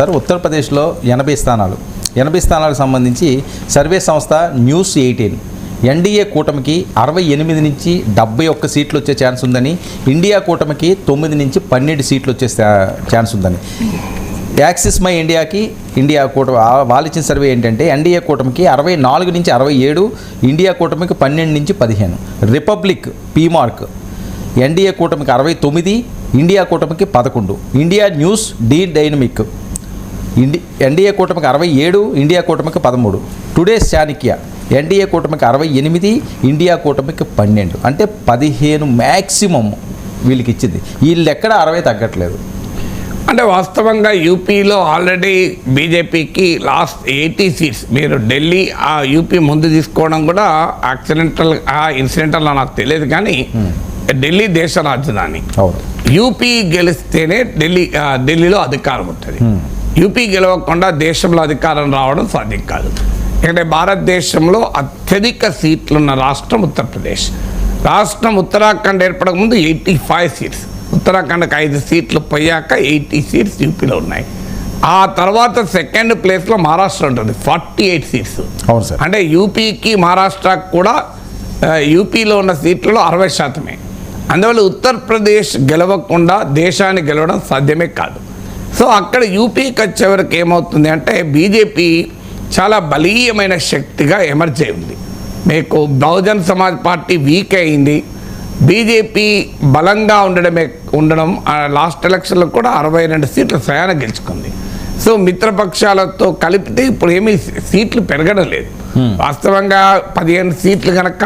Sir ఉత్తరప్రదేశ్లో 80 స్థానాలకు సంబంధించి సర్వే సంస్థ News18 ఎన్డీఏ కూటమికి 68 నుంచి 71 సీట్లు వచ్చే ఛాన్స్ ఉందని, ఇండియా కూటమికి 9 నుంచి 12 సీట్లు వచ్చే ఛాన్స్ ఉందని. యాక్సిస్ మై ఇండియా కూటమి వాళ్ళు ఇచ్చిన సర్వే ఏంటంటే ఎన్డీఏ కూటమికి 64 నుంచి 67, ఇండియా కూటమికి 12 నుంచి 15. రిపబ్లిక్ పీమార్క్ ఎన్డీఏ కూటమికి 69, ఇండియా కూటమికి 11. India news D dynamic NDA కూటమికి 67, ఇండియా కూటమికి 13. టుడేస్ చాణక్య ఎన్డీఏ కూటమికి 68, ఇండియా కూటమికి 12. అంటే 15 మ్యాక్సిమం వీళ్ళకి ఇచ్చింది. వీళ్ళు ఎక్కడ 60 తగ్గట్లేదు. అంటే వాస్తవంగా యూపీలో ఆల్రెడీ బీజేపీకి లాస్ట్ 80 సీట్స్. మీరు ఢిల్లీ ఆ యూపీ ముందు తీసుకోవడం కూడా ఇన్సిడెంటల్ నాకు తెలియదు, కానీ ఢిల్లీ దేశ రాజధాని. యూపీ గెలిస్తేనే ఢిల్లీలో అధికారం ఉంటుంది. యూపీ గెలవకుండా దేశంలో అధికారం రావడం సాధ్యం కాదు. ఎందుకంటే భారతదేశంలో అత్యధిక సీట్లున్న రాష్ట్రం ఉత్తరప్రదేశ్. రాష్ట్రం ఉత్తరాఖండ్ ఏర్పడక ముందు 85 సీట్స్, ఉత్తరాఖండ్కి 5 సీట్లు పోయాక 80 సీట్స్ యూపీలో ఉన్నాయి. ఆ తర్వాత సెకండ్ ప్లేస్లో మహారాష్ట్ర ఉంటుంది, 48 సీట్స్. అవును సార్. అంటే యూపీకి మహారాష్ట్రకు కూడా యూపీలో ఉన్న సీట్లలో 60%. అందువల్ల ఉత్తరప్రదేశ్ గెలవకుండా దేశాన్ని గెలవడం సాధ్యమే కాదు. సో అక్కడ యూపీకి వచ్చేవరకు ఏమవుతుంది అంటే బీజేపీ చాలా బలీయమైన శక్తిగా ఎమర్జ్ అయి ఉంది. మీకు బహుజన్ సమాజ్ పార్టీ వీక్ అయింది, బీజేపీ బలంగా ఉండడం లాస్ట్ ఎలక్షన్లో కూడా 62 సీట్ల స్వయాన గెలుచుకుంది. సో మిత్రపక్షాలతో కలిపితే ఇప్పుడు ఏమీ సీట్లు పెరగడం లేదు. వాస్తవంగా 15 సీట్లు కనుక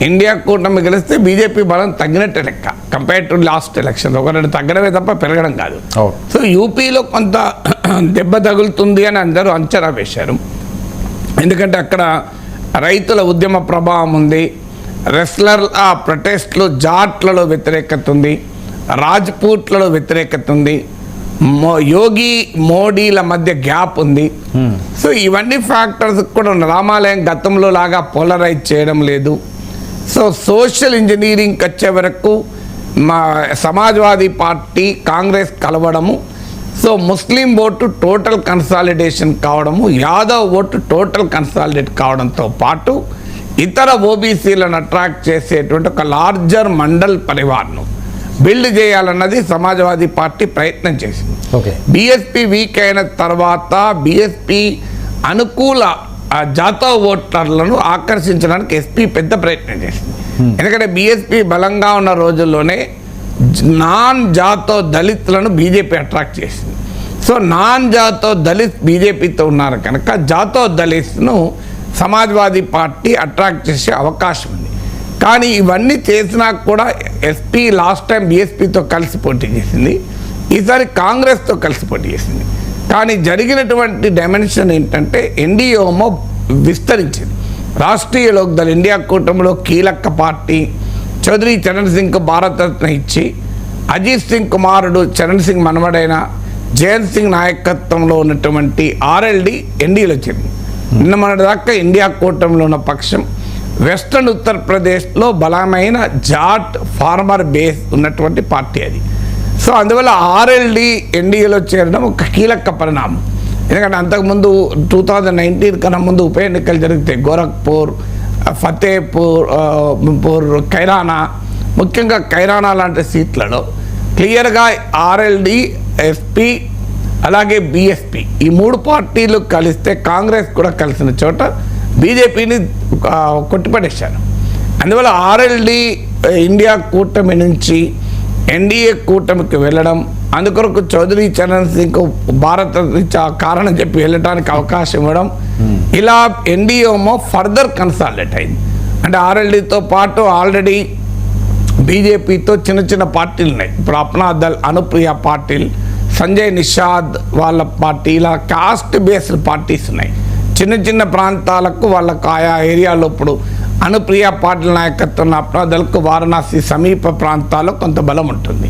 ఇండియా కూటమి గెలిస్తే బీజేపీ బలం తగ్గినట్టే లెక్క కంపేర్ టు లాస్ట్ ఎలక్షన్. 1-2 తగ్గడమే తప్ప పెరగడం కాదు. సో యూపీలో కొంత దెబ్బ తగులుతుంది అని అందరూ అంచనా వేశారు. ఎందుకంటే అక్కడ రైతుల ఉద్యమ ప్రభావం ఉంది, రెస్లర్ల ప్రొటెస్ట్లు, జాట్లలో వ్యతిరేకత ఉంది, రాజ్పూట్లలో వ్యతిరేకత ఉంది, యోగి మోడీల మధ్య గ్యాప్ ఉంది. సో ఇవన్నీ ఫ్యాక్టర్స్ కూడా రామాలయం గతంలో లాగా పోలరైజ్ చేయడం లేదు. సో సోషల్ ఇంజనీరింగ్కి వచ్చే వరకు సమాజ్వాదీ పార్టీ కాంగ్రెస్ కలవడము, సో ముస్లిం ఓటు టోటల్ కన్సాలిడేషన్ కావడము, యాదవ్ ఓటు టోటల్ కన్సాలిడేట్ కావడంతో పాటు ఇతర ఓబీసీలను అట్రాక్ట్ చేసేటువంటి ఒక లార్జర్ మండల్ పరివార్ను బిల్డ్ చేయాలన్నది సమాజ్వాదీ పార్టీ ప్రయత్నం చేసింది. బీఎస్పీ వీక్ అయిన తర్వాత బీఎస్పీ అనుకూల జాతవ్ ఓటర్లను ఆకర్షించడానికి ఎస్పీ పెద్ద ప్రయత్నం చేసింది. ఎందుకంటే బీఎస్పీ బలంగా ఉన్న రోజుల్లోనే నాన్ జాతవ్ దళితులను బీజేపీ అట్రాక్ట్ చేసింది. సో నాన్ జాతవ్ దళిత్ బీజేపీతో ఉన్నారు కనుక జాతవ్ దళిత్ను సమాజ్వాదీ పార్టీ అట్రాక్ట్ చేసే అవకాశం ఉంది. కానీ ఇవన్నీ చేసినా కూడా ఎస్పీ లాస్ట్ టైం బీఎస్పీతో కలిసి పోటీ చేసింది, ఈసారి కాంగ్రెస్తో కలిసి పోటీ చేసింది. కానీ జరిగినటువంటి డైమెన్షన్ ఏంటంటే ఎన్డీఏమో విస్తరించింది. రాష్ట్రీయ లోక్దళ్ ఇండియా కూటమిలో కీలక పార్టీ చౌదరి చరణ్ సింగ్కు భారతరత్న ఇచ్చి అజిత్ సింగ్ కుమారుడు చరణ్ సింగ్ మనవడైన జయంత్ సింగ్ నాయకత్వంలో ఉన్నటువంటి ఆర్ఎల్డి ఎన్డీఏలో చేరింది. నిన్న మొన్నటిదాకా ఇండియా కూటమిలో ఉన్న పక్షం వెస్టర్న్ ఉత్తరప్రదేశ్లో బలమైన జాట్ ఫార్మర్ బేస్ ఉన్నటువంటి పార్టీ అది. సో అందువల్ల ఆర్ఎల్డి ఎన్డీఏలో చేరడం ఒక కీలక పరిణామం. ఎందుకంటే అంతకుముందు 2019 కన్నా ముందు ఉప ఎన్నికలు జరిగితే గోరఖ్పూర్, ఫతేపూర్, కైరానా, ముఖ్యంగా కైరానా లాంటి సీట్లలో క్లియర్గా ఆర్ఎల్డి, ఎస్పీ అలాగే బీఎస్పీ ఈ 3 పార్టీలు కలిస్తే కాంగ్రెస్ కూడా కలిసిన చోట బీజేపీని కొట్టిపడేశారు. అందువల్ల ఆర్ఎల్డి ఇండియా కూటమి నుంచి ఎన్డీఏ కూటమికి వెళ్ళడం, అందుకొరకు చౌదరి చరణ్ సింగ్ భారత కారణం చెప్పి వెళ్ళడానికి అవకాశం ఇవ్వడం, ఇలా ఎన్డీఏమో ఫర్దర్ కన్సాలిడేట్ అయింది. అంటే ఆర్ఎల్డీతో పాటు ఆల్రెడీ బీజేపీతో చిన్న పార్టీలు ఉన్నాయి. ఇప్పుడు అప్నా దళ్, అనుప్రియ పాటిల్, సంజయ్ నిషాద్ వాళ్ళ పార్టీ, ఇలా కాస్ట్ బేస్డ్ పార్టీస్ ఉన్నాయి. చిన్న ప్రాంతాలకు వాళ్ళకు ఆయా ఏరియాలో ఇప్పుడు అనుప్రియ పాటిల్ నాయకత్వం అప్నా దళ్కు వారణాసి సమీప ప్రాంతాల్లో కొంత బలం ఉంటుంది.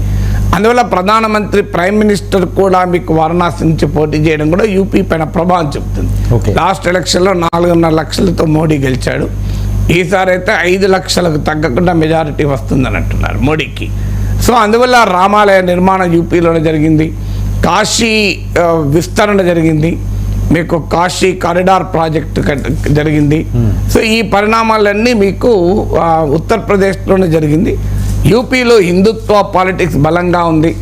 అందువల్ల ప్రధానమంత్రి, ప్రైమ్ మినిస్టర్ కూడా మీకు వారణాసి నుంచి పోటీ చేయడం కూడా యూపీ పైన ప్రభావం చూపుతుంది. లాస్ట్ ఎలక్షన్లో 4.5 లక్షలతో మోడీ గెలిచాడు. ఈసారి అయితే 5 లక్షలకు తగ్గకుండా మెజారిటీ వస్తుందని అంటున్నారు మోడీకి. సో అందువల్ల రామాలయ నిర్మాణం యూపీలోనే జరిగింది. కాశీ విస్తరణ జరిగింది, మీకు కాశీ కారిడార్ ప్రాజెక్ట్ జరిగింది. సో ఈ పరిణామాలన్నీ మీకు ఉత్తరప్రదేశ్లోనే జరిగింది. యూపీలో హిందుత్వ పాలిటిక్స్ బలంగా ఉంది.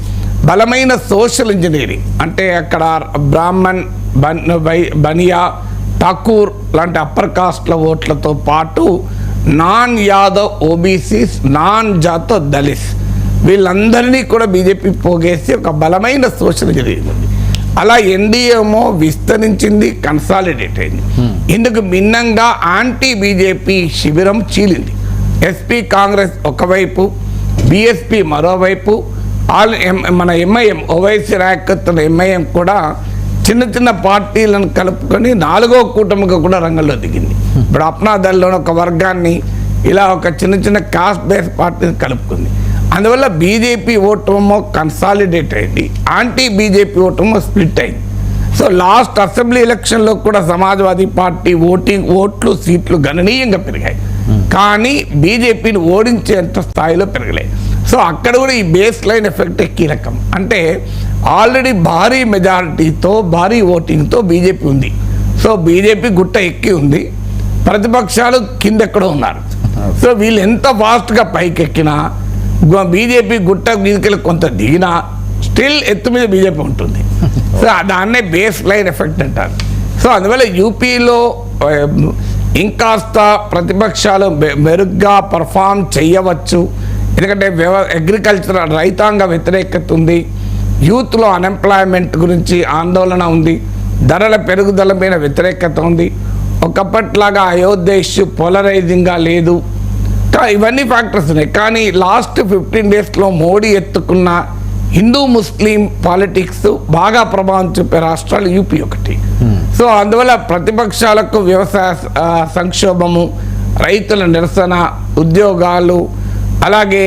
బలమైన సోషల్ ఇంజనీరింగ్ అంటే అక్కడ బ్రాహ్మణ్, బనియా, ఠాకూర్ లాంటి అప్పర్ కాస్ట్ల ఓట్లతో పాటు non Yadav, OBCs, non Jatav Dalits వీళ్ళందరినీ కూడా బీజేపీ పోగేసి ఒక బలమైన సోషల్ ఇంజనీరింగ్ ఉంది. అలా ఎన్డీఏమో విస్తరించింది, కన్సాలిడేట్ అయింది. ఇందుకు భిన్నంగా యాంటీ బీజేపీ శిబిరం చీలింది. ఎస్పీ కాంగ్రెస్ ఒకవైపు, బీఎస్పీ మరోవైపు, మన ఎంఐఎం ఓవైసీ నాయకత్వం ఎంఐఎం కూడా చిన్న చిన్న పార్టీలను కలుపుకొని 4వ కూటమిగా కూడా రంగంలో దిగింది. ఇప్పుడు అప్నా దళ్లోని ఒక వర్గాన్ని, ఇలా ఒక చిన్న చిన్న కాస్ట్ బేస్ పార్టీని కలుపుకుంది. అందువల్ల బీజేపీ ఓటమో కన్సాలిడేట్ అయింది, యాంటీ బీజేపీ ఓటమో స్ప్లిట్ అయింది. సో లాస్ట్ అసెంబ్లీ ఎలక్షన్లో కూడా సమాజ్వాదీ పార్టీ ఓట్లు, సీట్లు గణనీయంగా పెరిగాయి. కానీ బీజేపీని ఓడించేంత స్థాయిలో పెరగలేదు. సో అక్కడ కూడా ఈ బేస్ లైన్ ఎఫెక్ట్ కీలకం. అంటే ఆల్రెడీ భారీ మెజారిటీతో, భారీ ఓటింగ్తో బీజేపీ ఉంది. సో బీజేపీ గుట్ట ఎక్కి ఉంది, ప్రతిపక్షాలు కిందెక్కడో ఉన్నారు. సో వీళ్ళు ఎంత ఫాస్ట్గా పైకెక్కినా, బీజేపీ గుట్ట మీదకెళ్ళి కొంత దిగినా స్టిల్ ఎత్తు మీద బీజేపీ ఉంటుంది. సో దాన్నే బేస్ లైన్ ఎఫెక్ట్ అంటారు. సో అందువల్ల యూపీలో ఇంకాస్త ప్రతిపక్షాలు మెరుగ్గా పర్ఫామ్ చేయవచ్చు. ఎందుకంటే అగ్రికల్చర్ రైతాంగ వ్యతిరేకత ఉంది, యూత్లో అన్ఎంప్లాయ్మెంట్ గురించి ఆందోళన ఉంది, ధరల పెరుగుదల మీద వ్యతిరేకత ఉంది. ఒకప్పట్లాగా అయోధ్య ఇష్యూ పోలరైజింగ్గా లేదు. ఇవన్నీ ఫ్యాక్టర్స్ ఉన్నాయి. కానీ లాస్ట్ 15 డేస్లో మోడీ ఎత్తుకున్న హిందూ ముస్లిం పాలిటిక్స్ బాగా ప్రభావం చూపే రాష్ట్రాలు యూపీ ఒకటి. సో అందువల్ల ప్రతిపక్షాలకు వ్యవసాయ సంక్షోభము, రైతుల నిరసన, ఉద్యోగాలు, అలాగే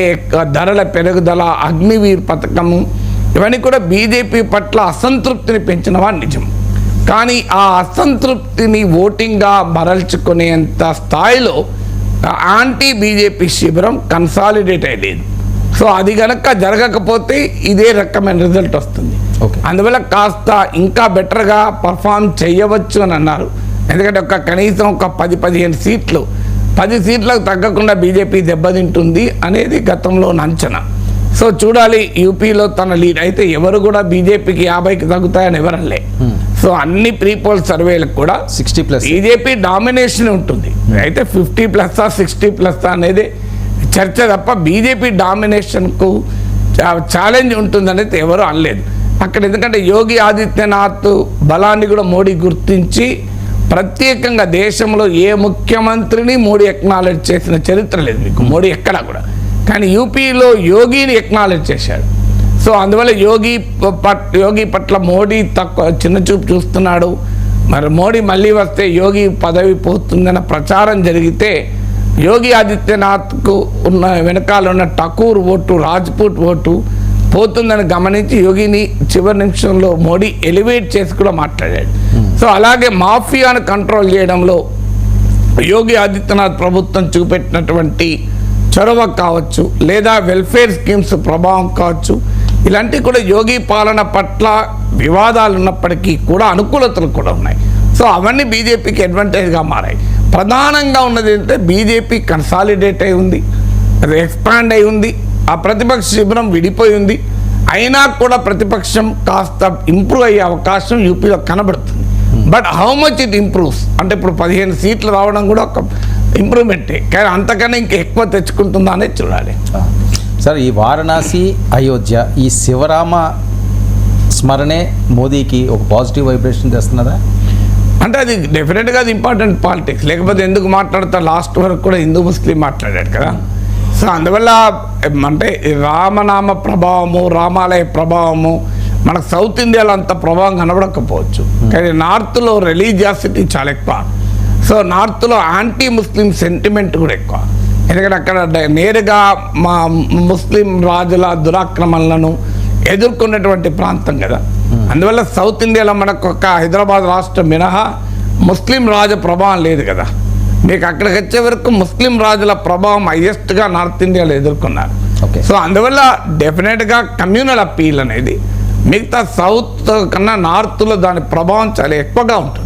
ధరల పెరుగుదల, అగ్నివీర్ పథకము, ఇవన్నీ కూడా బీజేపీ పట్ల అసంతృప్తిని పెంచినవా నిజం. కానీ ఆ అసంతృప్తిని ఓటింగ్గా మరల్చుకునేంత స్థాయిలో యాంటీ బీజేపీ శిబిరం కన్సాలిడేట్ అయ్యేది. సో అది కనుక జరగకపోతే ఇదే రకమైన రిజల్ట్ వస్తుంది. అందువల్ల కాస్త ఇంకా బెటర్గా పర్ఫామ్ చేయవచ్చు అని అన్నారు. ఎందుకంటే కనీసం ఒక 10-15 సీట్లు, 10 సీట్లకు తగ్గకుండా బీజేపీ దెబ్బతింటుంది అనేది గతంలో అంచనా. సో చూడాలి యూపీలో తన లీడ్. అయితే ఎవరు కూడా బీజేపీకి 50కి తగ్గుతాయని ఎవరలే. సో అన్ని ప్రీపోల్ సర్వేలకు కూడా 60+ బీజేపీ డామినేషన్ ఉంటుంది. అయితే 50+, 60+ అనేది చర్చ తప్ప బీజేపీ డామినేషన్కు ఛాలెంజ్ ఉంటుందనేది ఎవరు అనలేదు అక్కడ. ఎందుకంటే యోగి ఆదిత్యనాథ్ బలాన్ని కూడా మోడీ గుర్తించి ప్రత్యేకంగా దేశంలో ఏ ముఖ్యమంత్రిని మోడీ ఎక్నాలెడ్జ్ చేసిన చరిత్ర లేదు మీకు, మోడీ ఎక్కడా కూడా. కానీ యూపీలో యోగిని ఎక్నాలెడ్జ్ చేశాడు. సో అందువల్ల యోగి పట్ల మోడీ చిన్న చూపు చూస్తున్నాడు. మరి మోడీ మళ్ళీ వస్తే యోగి పదవి పోతుందన్న ప్రచారం జరిగితే యోగి ఆదిత్యనాథ్కు ఉన్న వెనకాల ఉన్న ఠాకూర్ ఓటు, రాజ్పూట్ ఓటు పోతుందని గమనించి యోగిని చివరి నిమిషంలో మోడీ ఎలివేట్ చేసి కూడా మాట్లాడాడు. సో అలాగే మాఫియాను కంట్రోల్ చేయడంలో యోగి ఆదిత్యనాథ్ ప్రభుత్వం చూపెట్టినటువంటి చొరవ కావచ్చు, లేదా వెల్ఫేర్ స్కీమ్స్ ప్రభావం కావచ్చు, ఇలాంటివి కూడా యోగి పాలన పట్ల వివాదాలు ఉన్నప్పటికీ కూడా అనుకూలతలు కూడా ఉన్నాయి. సో అవన్నీ బీజేపీకి అడ్వాంటేజ్గా మారాయి. ప్రధానంగా ఉన్నది ఏంటంటే బీజేపీ కన్సాలిడేట్ అయి ఉంది, అది ఎక్స్పాండ్ అయి ఉంది, ఆ ప్రతిపక్ష శిబిరం విడిపోయి ఉంది. అయినా కూడా ప్రతిపక్షం కాస్త ఇంప్రూవ్ అయ్యే అవకాశం యూపీలో కనబడుతుంది. But how much it improves అంటే ఇప్పుడు 15 సీట్లు రావడం కూడా ఒక ఇంప్రూవ్మెంటే, కానీ అంతకన్నా ఇంకా ఎక్కువ తెచ్చుకుంటుందా అనేది చూడాలి. సార్, ఈ వారణాసి, అయోధ్య, ఈ శివరామ స్మరణే మోదీకి ఒక పాజిటివ్ వైబ్రేషన్ తెస్తున్నదా? అంటే అది డెఫినెట్గా అది ఇంపార్టెంట్ పాలిటిక్స్. లేకపోతే ఎందుకు మాట్లాడతా, లాస్ట్ వరకు కూడా హిందూ ముస్లిం మాట్లాడాడు కదా. సో అందువల్ల అంటే రామనామ ప్రభావము, రామాలయ ప్రభావము మనకు సౌత్ ఇండియాలో అంత ప్రభావం కనబడకపోవచ్చు, కానీ నార్త్లో రిలీజియాసిటీ చాలా ఎక్కువ. సో నార్త్లో యాంటీ ముస్లిం సెంటిమెంట్ కూడా ఎక్కువ. ఎందుకంటే అక్కడ నేరుగా మా ముస్లిం రాజుల దురాక్రమణలను ఎదుర్కొన్నటువంటి ప్రాంతం కదా. అందువల్ల సౌత్ ఇండియాలో మనకు ఒక హైదరాబాద్ రాష్ట్రం మినహా ముస్లిం రాజు ప్రభావం లేదు కదా. మీకు అక్కడికి వచ్చే వరకు ముస్లిం రాజుల ప్రభావం హైయెస్ట్గా నార్త్ ఇండియాలో ఎదుర్కొన్నారు. సో అందువల్ల డెఫినెట్గా కమ్యూనల్ అప్పీల్ అనేది మిగతా సౌత్ కన్నా నార్త్లో దాని ప్రభావం చాలా ఎక్కువగా ఉంటుంది.